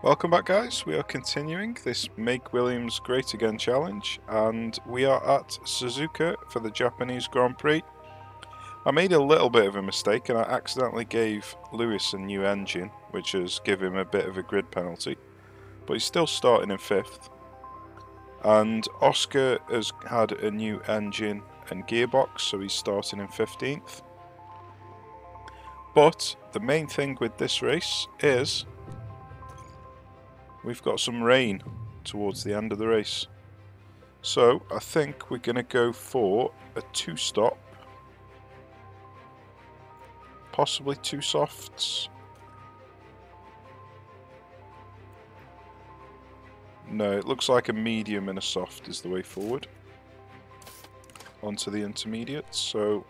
Welcome back, guys. We are continuing this Make Williams Great Again challenge, and we are at Suzuka for the Japanese Grand Prix. I made a little bit of a mistake and I accidentally gave Lewis a new engine, which has given him a bit of a grid penalty, but he's still starting in 5th. And Oscar has had a new engine and gearbox, so he's starting in 15th. But the main thing with this race is we've got some rain towards the end of the race. So I think we're going to go for a 2-stop, possibly 2 softs. No, it looks like a medium and a soft is the way forward onto the intermediates. So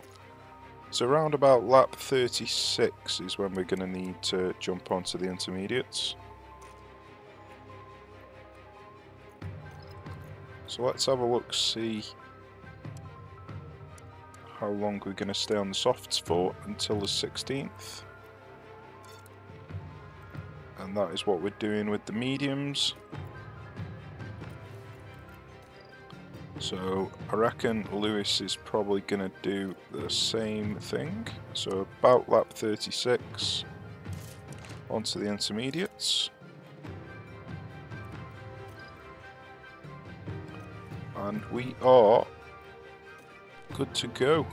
it's around about lap 36 is when we're going to need to jump onto the intermediates. So let's have a look, see how long we're going to stay on the softs for until the 16th. And that is what we're doing with the mediums. So I reckon Lewis is probably going to do the same thing. So about lap 36 onto the intermediates. And we are good to go.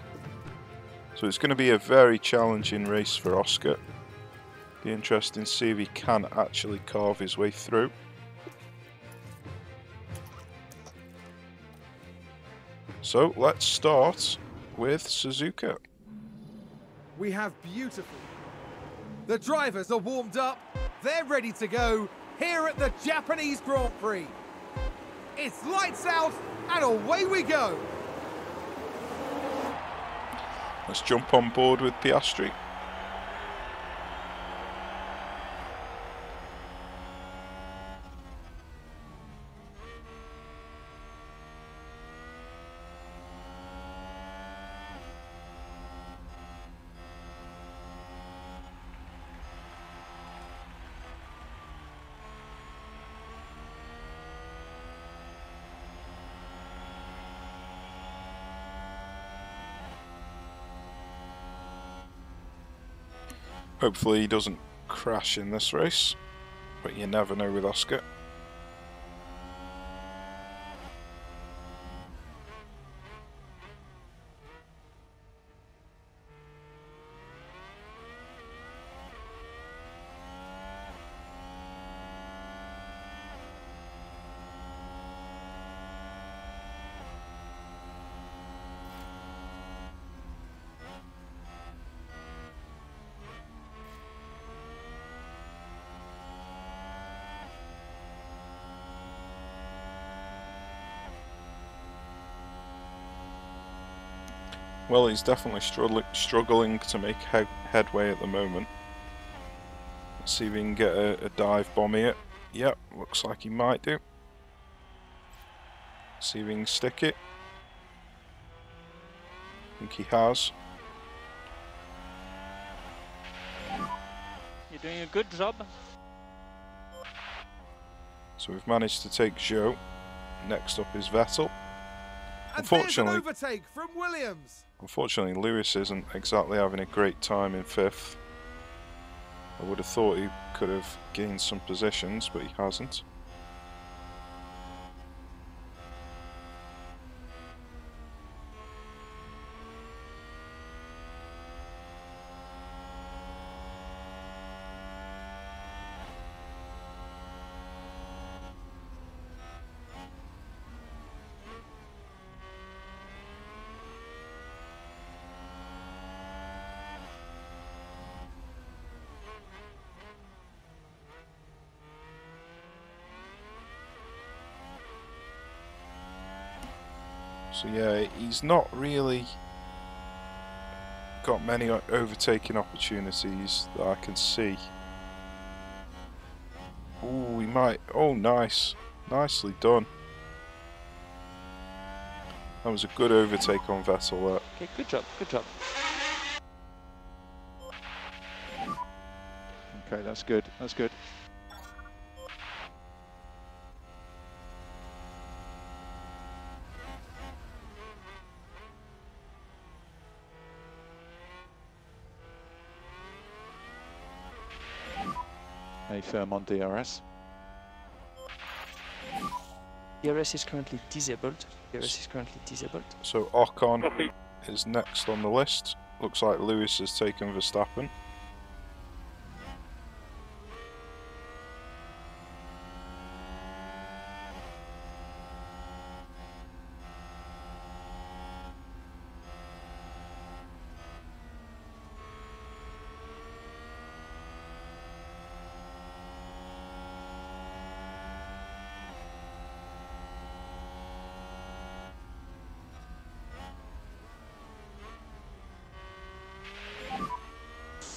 So it's going to be a very challenging race for Oscar. Be interesting to see if he can actually carve his way through. So let's start with Suzuka. We have beautiful. The drivers are warmed up. They're ready to go here at the Japanese Grand Prix. It's lights out and away we go. Let's jump on board with Piastri. Hopefully he doesn't crash in this race, but you never know with Oscar. Well, he's definitely struggling to make headway at the moment. Let's see if he can get a dive bomb here. Yep, looks like he might do. See if he can stick it. I think he has. You're doing a good job. So we've managed to take Zhou. Next up is Vettel. And there's an overtake from Williams. Unfortunately, Lewis isn't exactly having a great time in 5th. I would have thought he could have gained some positions, but he hasn't. So yeah, he's not really got many overtaking opportunities that I can see. Ooh, he might. Oh, nice. Nicely done. That was a good overtake on Vettel there. Okay, good job, good job. Okay, that's good, that's good. A firm on DRS. DRS is currently disabled. DRS is currently disabled. So Ocon is next on the list. Looks like Lewis has taken Verstappen.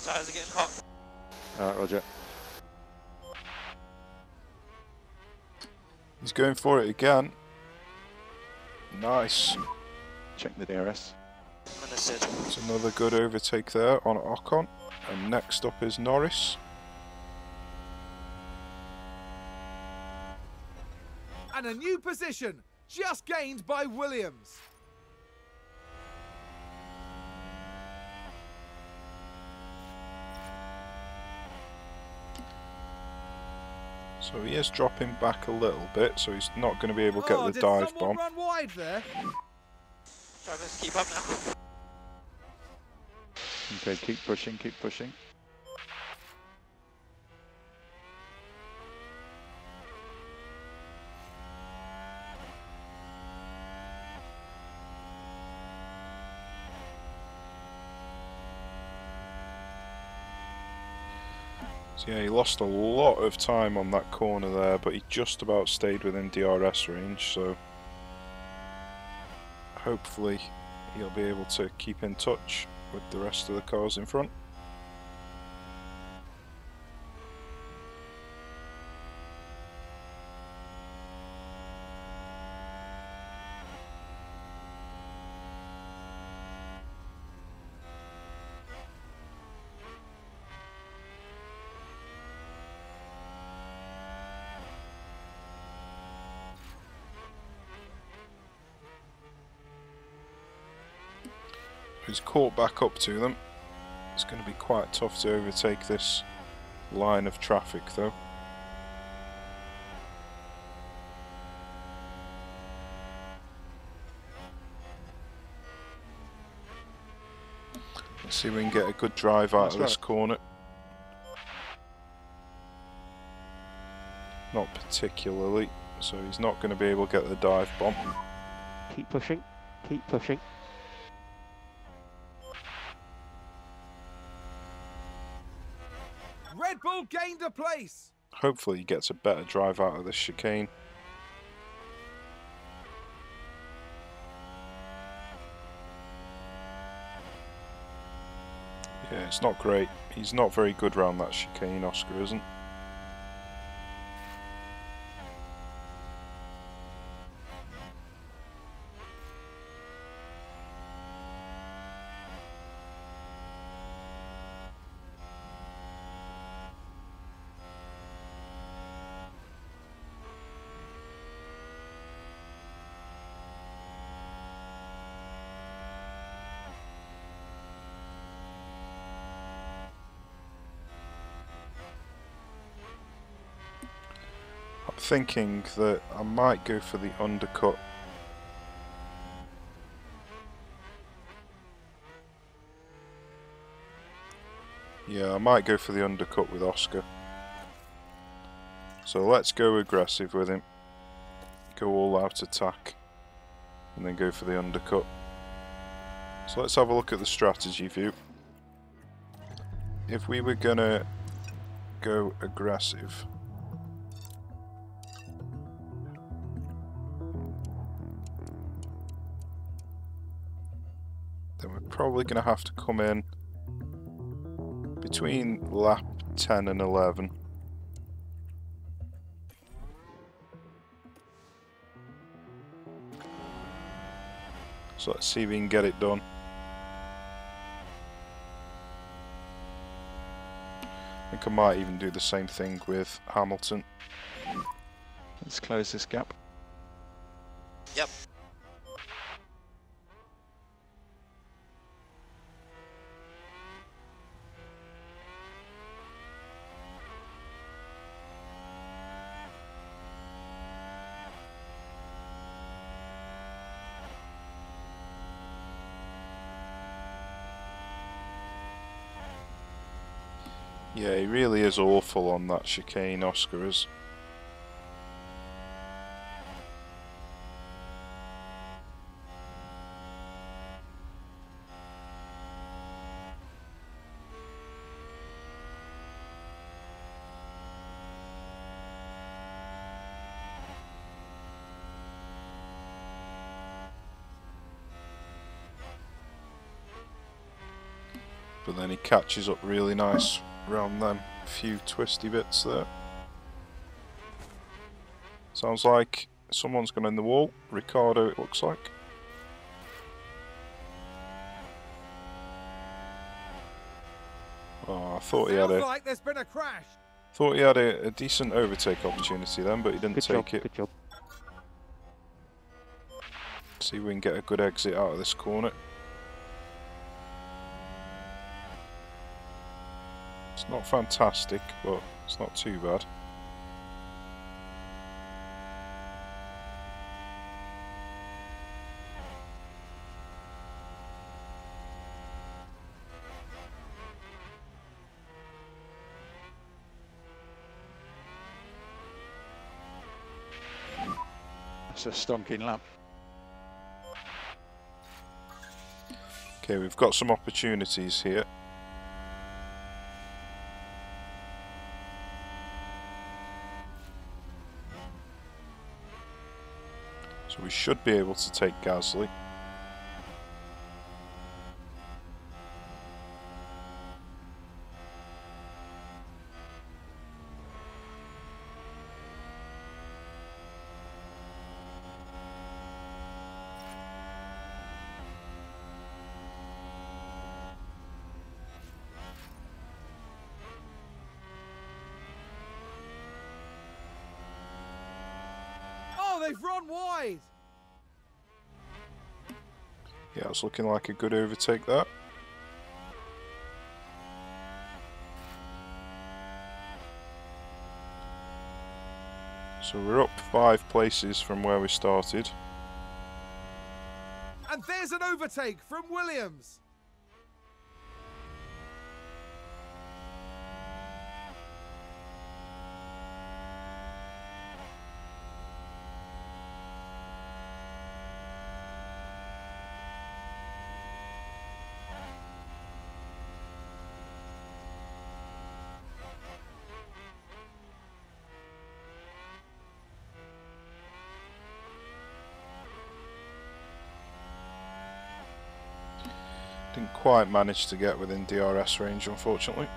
Tires are getting hot. Roger. He's going for it again. Nice. Check the DRS. Understood. It's another good overtake there on Ocon. And next up is Norris. And a new position, just gained by Williams. So he is dropping back a little bit, so he's not going to be able to get the did dive someone bomb. run wide there? Drivers, keep up now. Okay, keep pushing, keep pushing. So yeah, he lost a lot of time on that corner there, but he just about stayed within DRS range, so hopefully he'll be able to keep in touch with the rest of the cars in front. He's caught back up to them. It's going to be quite tough to overtake this line of traffic though. Let's see if we can get a good drive out of this corner. Not particularly, so he's not going to be able to get the dive bomb. Keep pushing. Keep pushing. Red Bull gained a place. Hopefully he gets a better drive out of this chicane. Yeah, it's not great. He's not very good round that chicane, Oscar isn't. Thinking that I might go for the undercut. Yeah, I might go for the undercut with Oscar. So let's go aggressive with him. Go all out attack. And then go for the undercut. So let's have a look at the strategy view. If we were gonna go aggressive, then we're probably going to have to come in between lap 10 and 11. So let's see if we can get it done. I think I might even do the same thing with Hamilton. Let's close this gap. Yep. Yeah, he really is awful on that chicane, Oscar is. But then he catches up really nice around them few twisty bits there. Sounds like someone's gone in the wall. Ricardo, it looks like. Oh, I thought he had Sounds a like there's been a crash. a decent overtake opportunity then, but he didn't Good job, take it. good job. See if we can get a good exit out of this corner. It's not fantastic, but it's not too bad. That's a stonking lap. Okay, we've got some opportunities here. So we should be able to take Gasly. Oh, they've run wide. Yeah, it's looking like a good overtake there. So we're up 5 places from where we started. And there's an overtake from Williams. Didn't quite manage to get within DRS range, unfortunately.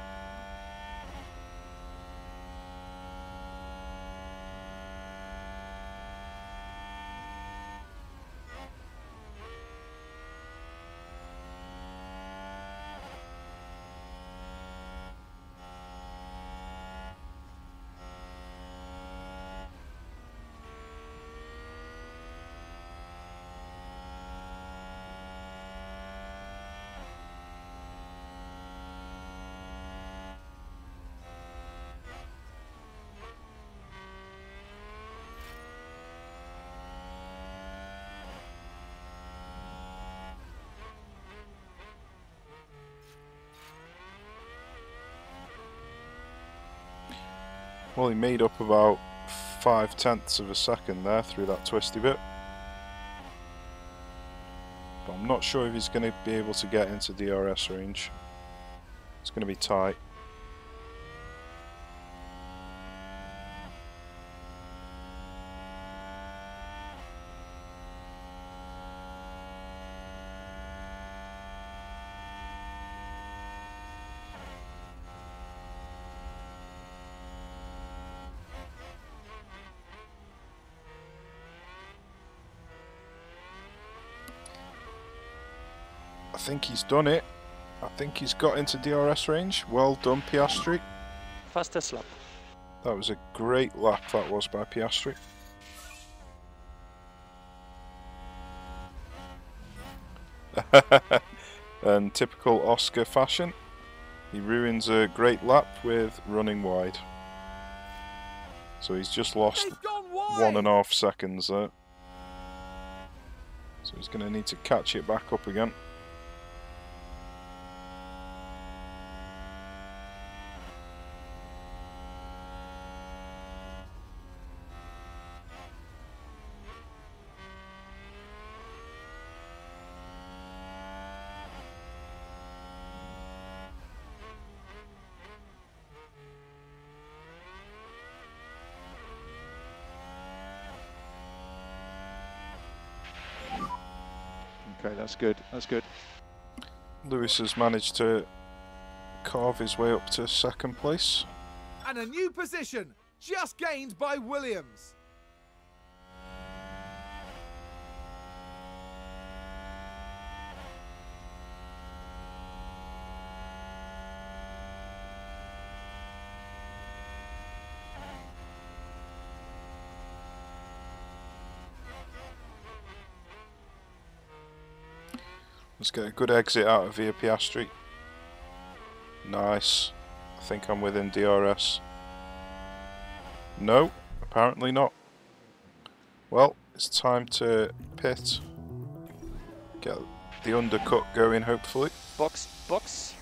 Well, he made up about 5/10 of a second there through that twisty bit. But I'm not sure if he's going to be able to get into DRS range. It's going to be tight. I think he's done it. I think he's got into DRS range. Well done, Piastri. Fastest lap. That was a great lap, that was, by Piastri. And typical Oscar fashion, he ruins a great lap with running wide. So he's just lost They've gone wide. 1.5 seconds there. So he's going to need to catch it back up again. Okay, that's good. That's good. Lewis has managed to carve his way up to second place. And a new position just gained by Williams. Let's get a good exit out of here, Piastri. Nice. I think I'm within DRS. No, apparently not. Well, it's time to pit. Get the undercut going, hopefully. Box, box.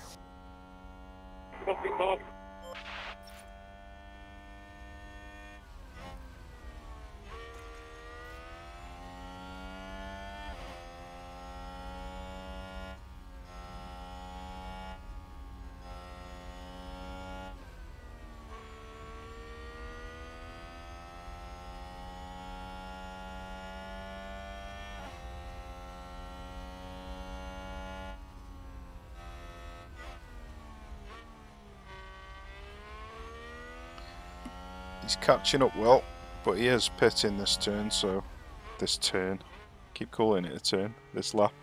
He's catching up well, but he is pitting this turn, so... This turn. Keep calling it a turn. This lap.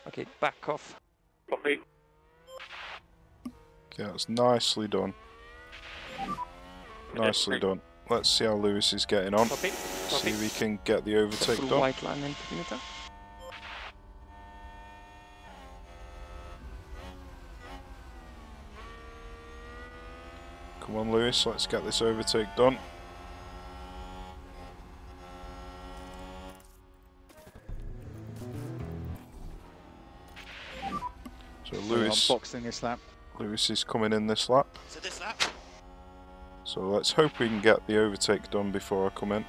Okay, back off. Okay, that's nicely done. Nicely done. Let's see how Lewis is getting on. Copy. See Copy. if we can get the overtake Full done. white line and perimeter. Come on, Lewis, let's get this overtake done. So Lewis, Boxing this lap. Lewis is coming in this lap. So this lap. So let's hope we can get the overtake done before I come in.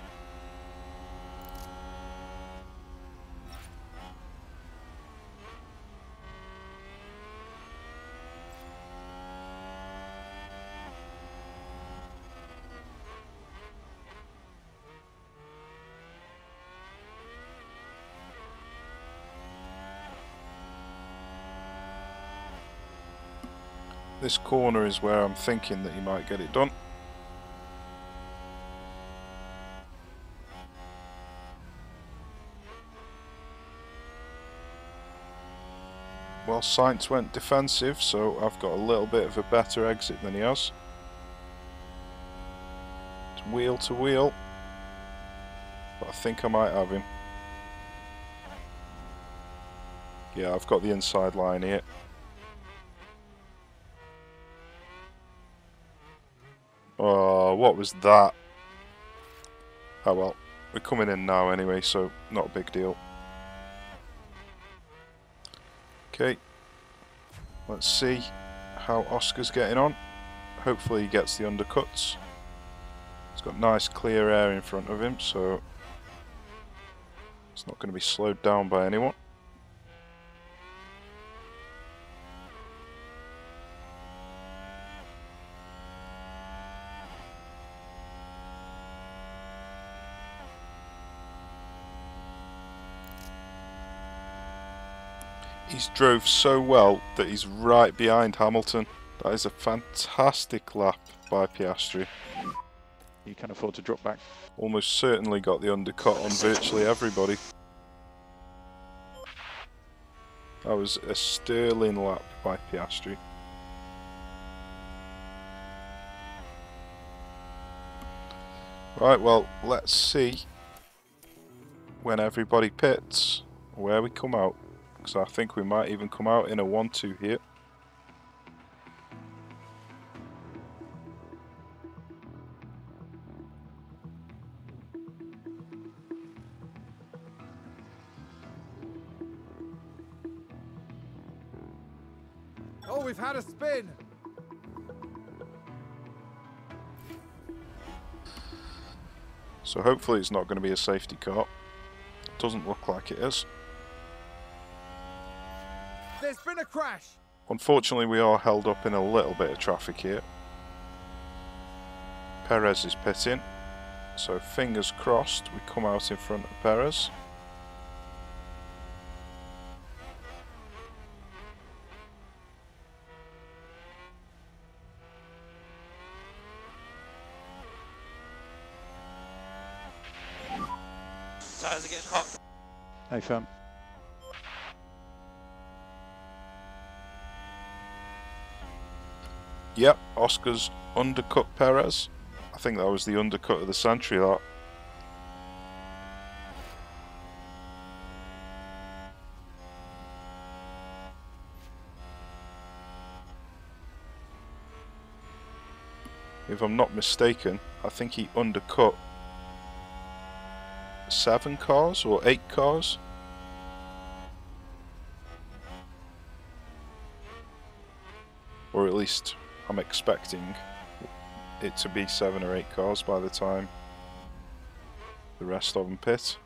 This corner is where I'm thinking that he might get it done. Well, Sainz went defensive, so I've got a little bit of a better exit than he has. It's wheel to wheel, but I think I might have him. Yeah, I've got the inside line here. Oh, what was that? Oh well, we're coming in now anyway, so not a big deal. Okay, let's see how Oscar's getting on. Hopefully he gets the undercuts. He's got nice clear air in front of him, so it's not going to be slowed down by anyone. He's drove so well that he's right behind Hamilton. That is a fantastic lap by Piastri. You can afford to drop back. Almost certainly got the undercut on virtually everybody. That was a sterling lap by Piastri. Right, well, let's see when everybody pits where we come out. Because I think we might even come out in a 1-2 here. Oh, we've had a spin. So hopefully it's not going to be a safety car. Doesn't look like it is. There's been a crash. Unfortunately, we are held up in a little bit of traffic here. Perez is pitting, so fingers crossed we come out in front of Perez. Tires are getting hot. Hey, firm. Yep, Oscar's undercut Perez. I think that was the undercut of the century, that. If I'm not mistaken, I think he undercut 7 cars or 8 cars. Or at least I'm expecting it to be 7 or 8 cars by the time the rest of them pit.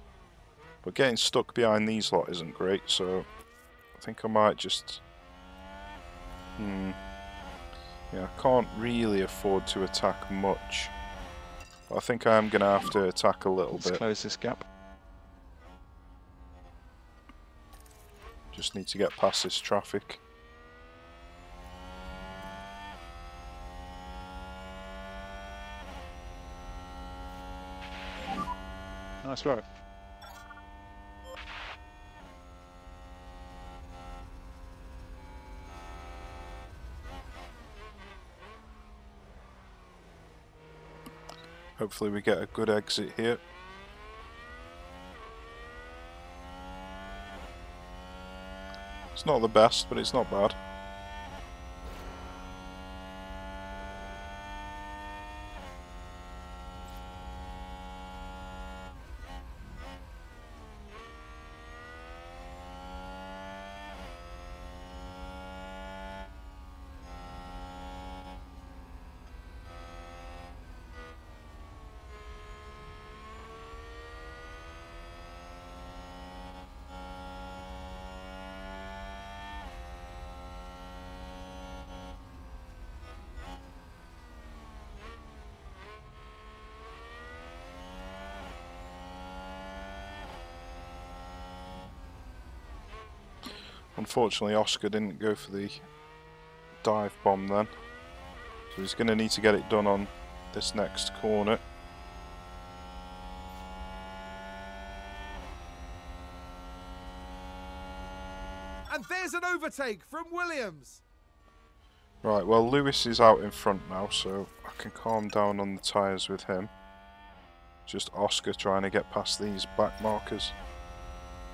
But getting stuck behind these lot isn't great, so I think I might just... Yeah, I can't really afford to attack much. But I think I am going to have to attack a little Let's bit. close this gap. Just need to get past this traffic. Nice work. Hopefully we get a good exit here. It's not the best, but it's not bad. Unfortunately, Oscar didn't go for the dive bomb then, so he's going to need to get it done on this next corner. And there's an overtake from Williams. Right, well Lewis is out in front now, so I can calm down on the tyres with him. Just Oscar trying to get past these back markers.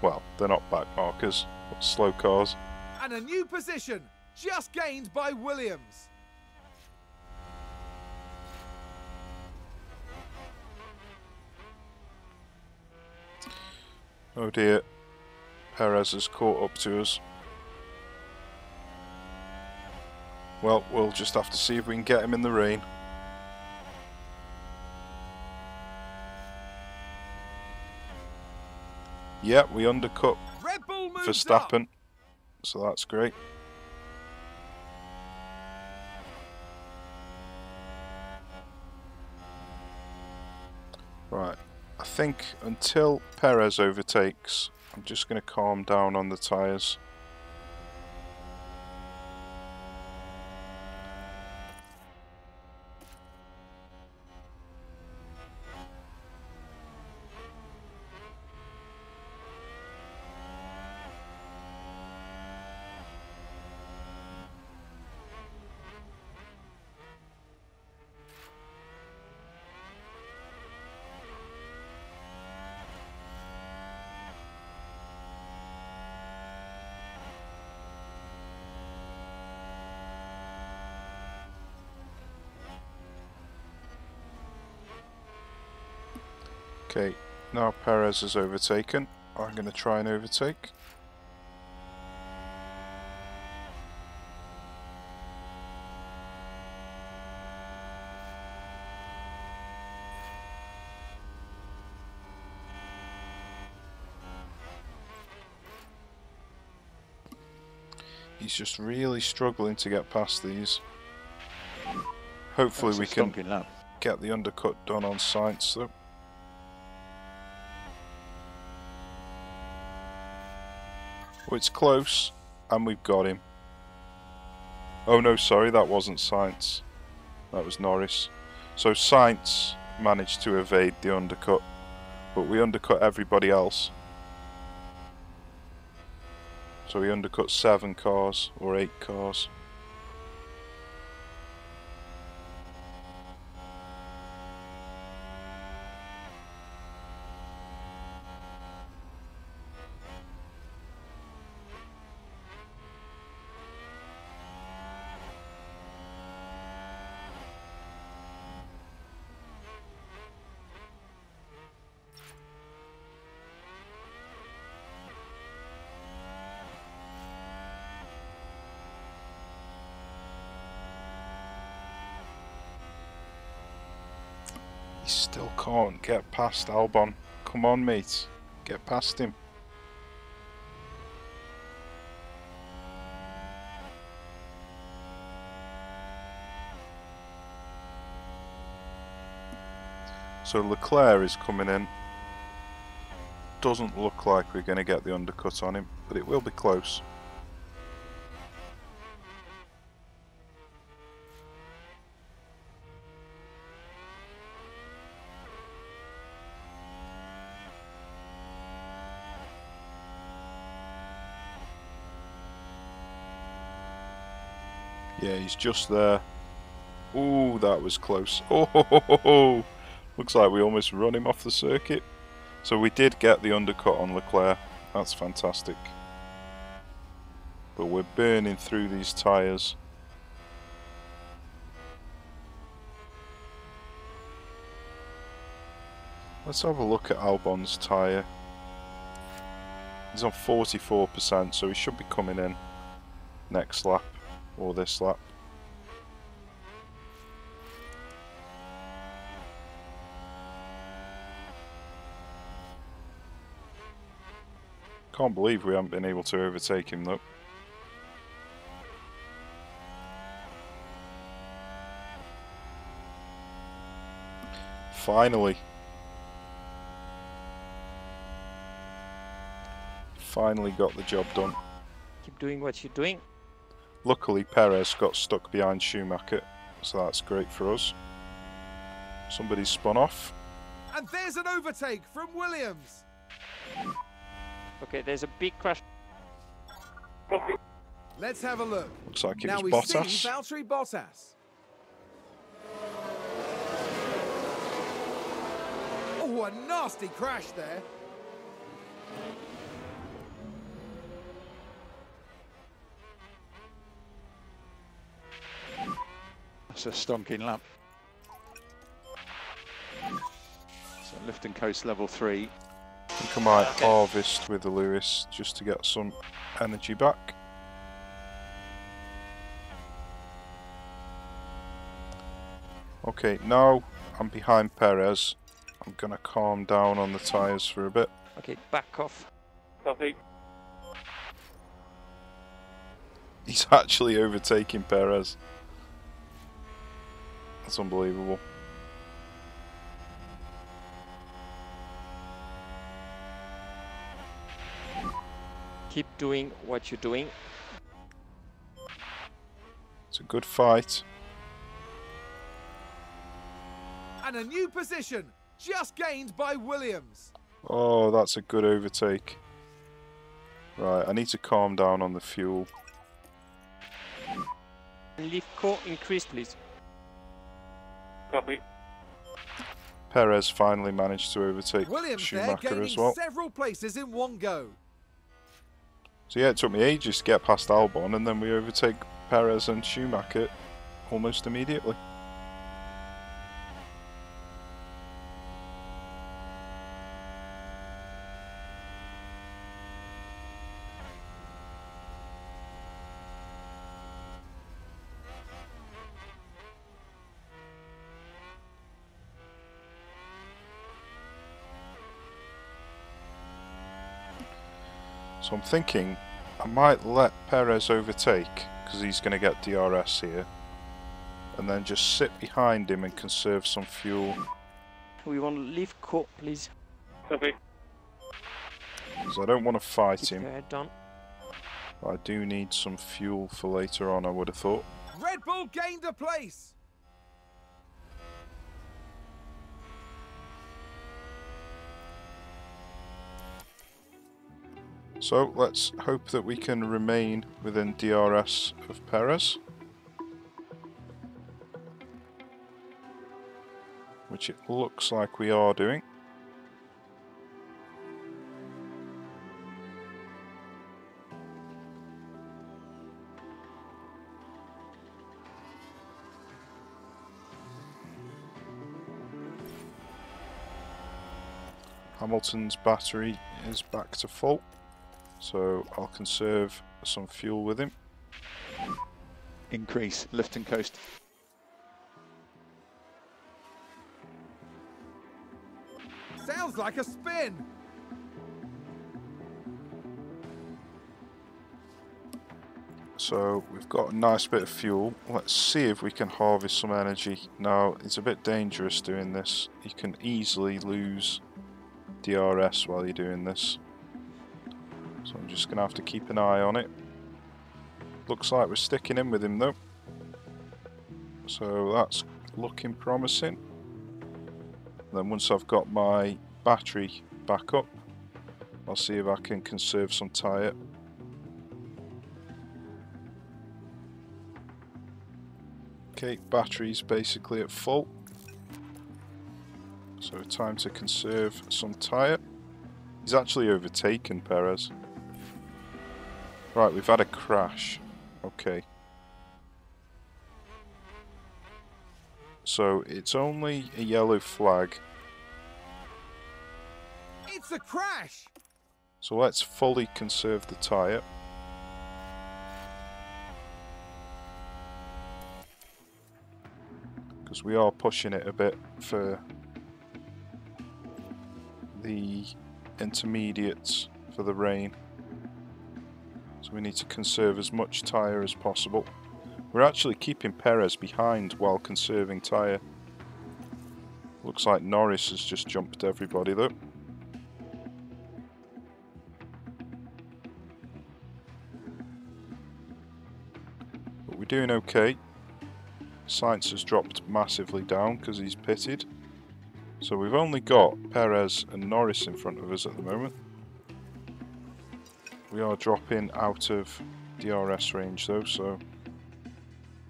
Well, they're not back markers, but slow cars. And a new position just gained by Williams. Oh dear, Perez has caught up to us. Well, we'll just have to see if we can get him in the rain. Yeah, we undercut Red Bull moves Verstappen, up. so that's great. Right, I think until Perez overtakes, I'm just going to calm down on the tyres. Okay, now Perez is overtaken. I'm going to try and overtake. He's just really struggling to get past these. Hopefully we can Stonking lap. get the undercut done on Sainz though. Oh, it's close, and we've got him. Oh no, sorry, that wasn't Sainz. That was Norris. So Sainz managed to evade the undercut, but we undercut everybody else. So we undercut 7 cars, or 8 cars. He still can't get past Albon. Come on, mate. Get past him. So Leclerc is coming in. Doesn't look like we're going to get the undercut on him, but it will be close. Yeah, he's just there. Ooh, that was close. Oh, ho, ho, ho, ho. Looks like we almost run him off the circuit. So we did get the undercut on Leclerc. That's fantastic. But we're burning through these tyres. Let's have a look at Albon's tyre. He's on 44%, so he should be coming in next lap. Or this lap. Can't believe we haven't been able to overtake him though. Finally. Finally got the job done. Keep doing what you're doing. Luckily, Perez got stuck behind Schumacher, so that's great for us. Somebody's spun off. And there's an overtake from Williams. Okay, there's a big crash. Let's have a look. Looks like it Now was we Bottas. see Valtteri Bottas. Oh, a nasty crash there. That's a stonking lap. So lift and coast level 3. I think I might harvest with the Lewis just to get some energy back. Okay, now I'm behind Perez. I'm gonna calm down on the tyres for a bit. Okay, back off. Copy. He's actually overtaking Perez. That's unbelievable. Keep doing what you're doing. It's a good fight. And a new position, just gained by Williams. Oh, that's a good overtake. Right, I need to calm down on the fuel. Leave core increase, please. Copy. Perez finally managed to overtake Williams there Schumacher gaining as well. several places in one go. So yeah, it took me ages to get past Albon, and then we overtake Perez and Schumacher almost immediately. So I'm thinking I might let Perez overtake, because he's going to get DRS here. And then just sit behind him and conserve some fuel. We want to leave Ko, please. Copy. Because I don't want to fight Keep him. your head down. But I do need some fuel for later on, I would have thought. Red Bull gained a place. So let's hope that we can remain within DRS of Perez. Which it looks like we are doing. Hamilton's battery is back to full, so I'll conserve some fuel with him. Increase, lift and coast. Sounds like a spin. So we've got a nice bit of fuel. Let's see if we can harvest some energy. Now, it's a bit dangerous doing this. You can easily lose DRS while you're doing this. So I'm just going to have to keep an eye on it. Looks like we're sticking in with him though. So that's looking promising. Then once I've got my battery back up, I'll see if I can conserve some tyre. Okay, battery's basically at full. So time to conserve some tyre. He's actually overtaken Perez. Right, we've had a crash. Okay. So it's only a yellow flag. It's a crash. So let's fully conserve the tyre. Because we are pushing it a bit for the intermediates for the rain. So we need to conserve as much tyre as possible. We're actually keeping Perez behind while conserving tyre. Looks like Norris has just jumped everybody though. But we're doing okay. Sainz has dropped massively down because he's pitted. So we've only got Perez and Norris in front of us at the moment. We are dropping out of DRS range though, so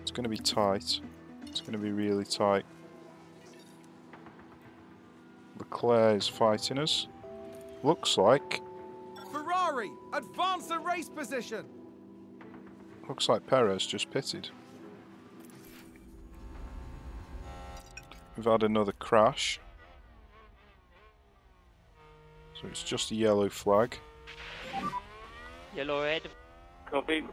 it's going to be tight. It's going to be really tight. Leclerc is fighting us. Looks like Ferrari, advance the race position. Perez just pitted. We've had another crash. So it's just a yellow flag. Yellow red. Copy.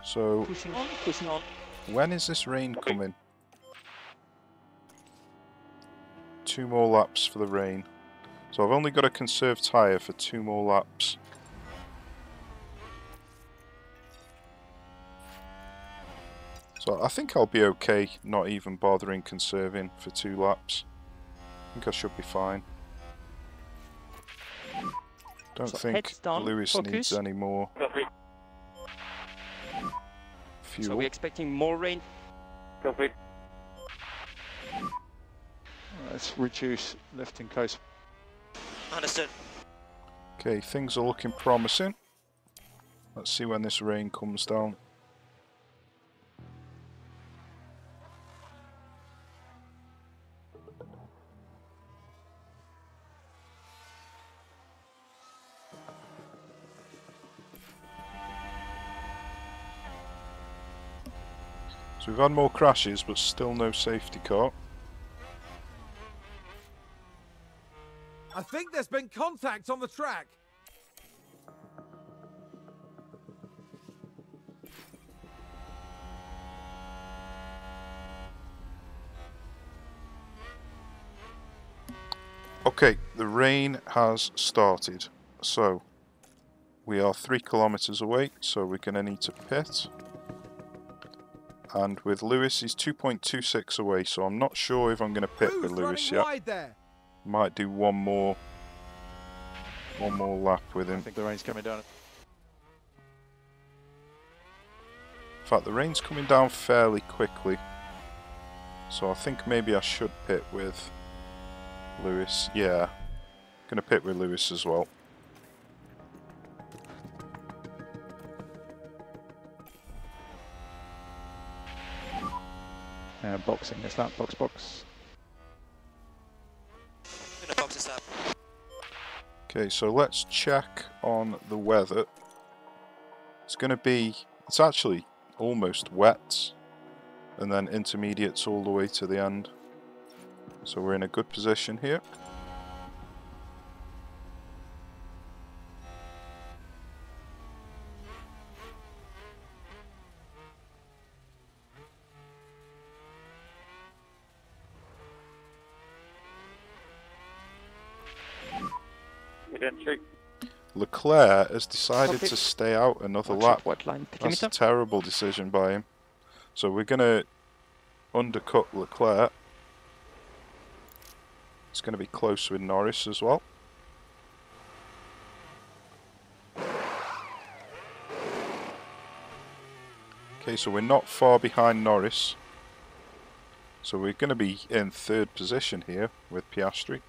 So Pushing on, pushing on. when is this rain coming? 2 more laps for the rain. So I've only got to conserve tyre for 2 more laps. So I think I'll be okay not even bothering conserving for 2 laps. I think I should be fine. Don't So think heads down, Lewis focus. needs any more Copy. fuel. So we're expecting more rain. Copy. Let's reduce lift and coast. Understood. Okay, things are looking promising. Let's see when this rain comes down. So we've had more crashes, but still no safety car. I think there's been contact on the track. Okay, the rain has started. So We are 3 kilometers away, so we're going to need to pit. And with Lewis, he's 2.26 away, so I'm not sure if I'm going to pit Who's with Lewis running yet. wide there? Might do one more lap with I him. think the rain's coming down. In fact, the rain's coming down fairly quickly, so I think maybe I should pit with Lewis. Yeah, going to pit with Lewis as well. Boxing this lap, box. Gonna box this up. Okay, so let's check on the weather. It's actually almost wet, and then intermediates all the way to the end. So we're in a good position here. Entry. Leclerc has decided Copy. to stay out another Watch lap. it, what line? That's a Kilometer? terrible decision by him. So we're going to undercut Leclerc. It's going to be close with Norris as well. Okay, so we're not far behind Norris. So we're going to be in 3rd position here with Piastri.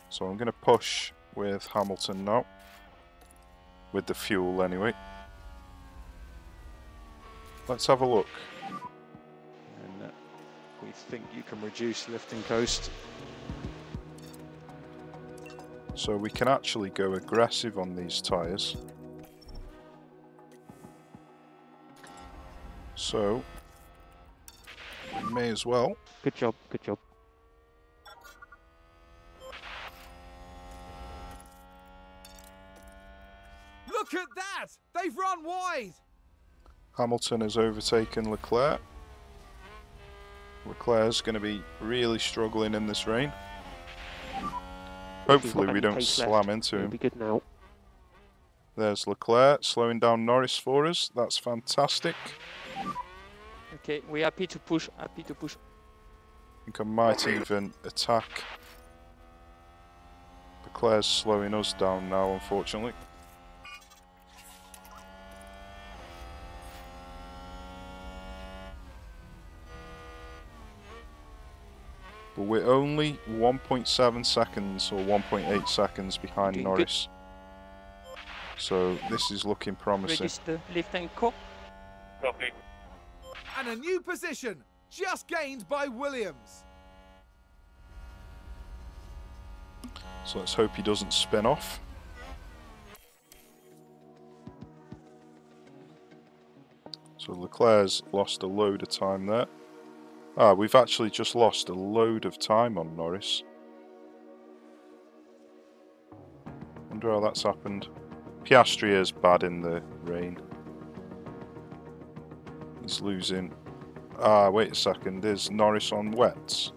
So I'm going to push with Hamilton now. With the fuel anyway. Let's have a look. And we think you can reduce lift and coast. So we can actually go aggressive on these tyres. So we may as well. Good job, good job. Look at that! They've run wide! Hamilton has overtaken Leclerc. Leclerc's going to be really struggling in this rain. Hopefully we don't slam into him. Be good now. There's Leclerc slowing down Norris for us. That's fantastic. Okay, we're happy to push, happy to push. I think I might even attack. Leclerc's slowing us down now, unfortunately. But we're only 1.7 seconds or 1.8 seconds behind Doing Norris. So this is looking promising. Reduce the lift and co. Copy. And a new position, just gained by Williams. So let's hope he doesn't spin off. So Leclerc's lost a load of time there. Ah, we've actually just lost a load of time on Norris. Wonder how that's happened. Piastri is bad in the rain. He's losing. Ah, wait a second. Is Norris on wets?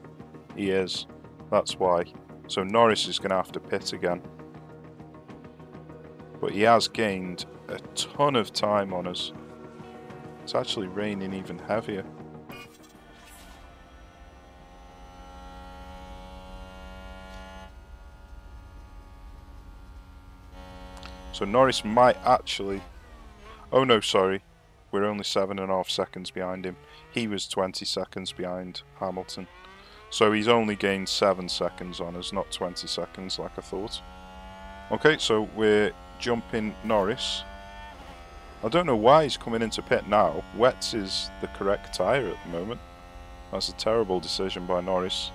He is. That's why. So Norris is going to have to pit again. But he has gained a ton of time on us. It's actually raining even heavier. So Norris might actually... Oh no, sorry. We're only 7.5 seconds behind him. He was 20 seconds behind Hamilton. So he's only gained 7 seconds on us, not 20 seconds like I thought. Okay, so we're jumping Norris. I don't know why he's coming into pit now. Wets is the correct tyre at the moment. That's a terrible decision by Norris.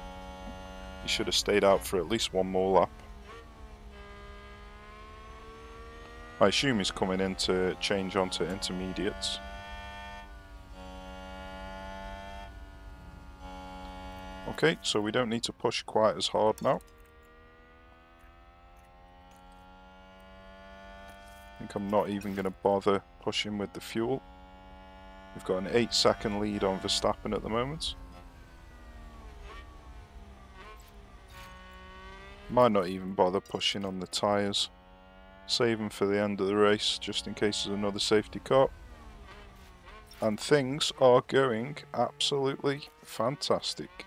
He should have stayed out for at least one more lap. I assume he's coming in to change onto intermediates. Okay, so we don't need to push quite as hard now. I think I'm not even going to bother pushing with the fuel. We've got an 8-second lead on Verstappen at the moment. Might not even bother pushing on the tyres. Save them for the end of the race, just in case there's another safety car. And things are going absolutely fantastic.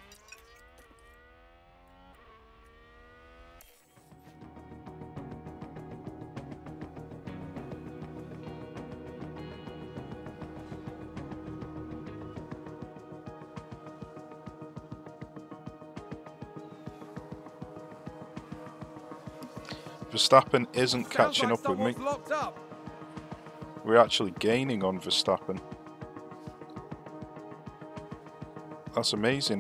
Verstappen isn't catching up with me. Locked up. We're actually gaining on Verstappen. That's amazing.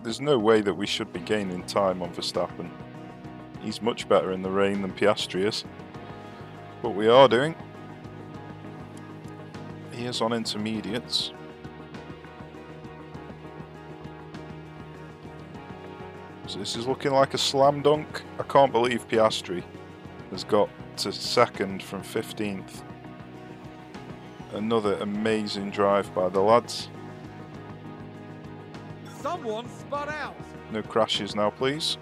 There's no way that we should be gaining time on Verstappen. He's much better in the rain than Piastri is. But we are doing. He is on intermediates. So this is looking like a slam dunk. I can't believe Piastri has got to second from 15th. Another amazing drive by the lads. Someone spun out. No crashes now, please.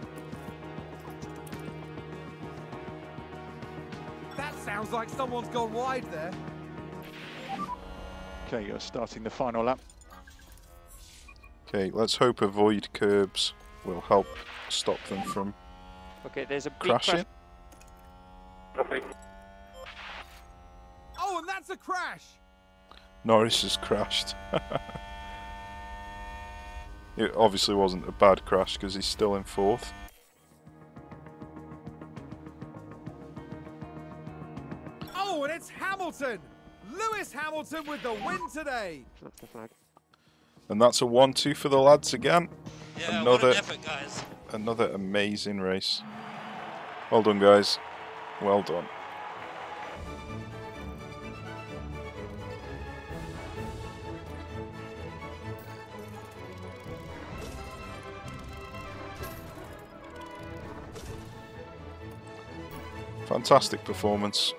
That sounds like someone's gone wide there. Okay, you're starting the final lap. Okay, let's hope avoid curbs will help stop them from Okay, there's a big crashing. Copy. Oh, and that's a crash. Norris has crashed. It obviously wasn't a bad crash because he's still in 4th. Oh, and it's Hamilton. Lewis Hamilton with the win today. That's the flag. And that's a 1-2 for the lads again. Yeah, Another- what an effort, guys. Another amazing race. Well done, guys. Well done. Fantastic performance.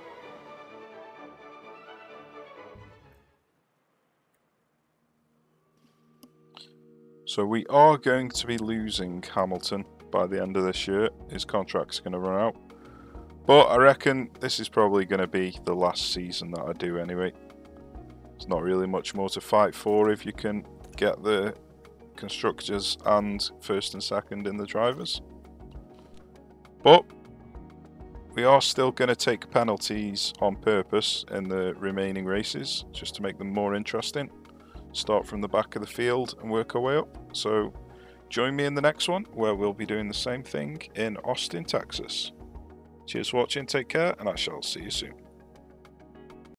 So we are going to be losing Hamilton by the end of this year. His contract's going to run out. But I reckon this is probably going to be the last season that I do anyway. There's not really much more to fight for if you can get the constructors and first and second in the drivers. But we are still going to take penalties on purpose in the remaining races, just to make them more interesting. Start from the back of the field and work our way up. So join me in the next one, where we'll be doing the same thing in Austin, Texas. Cheers for watching, take care, and I shall see you soon.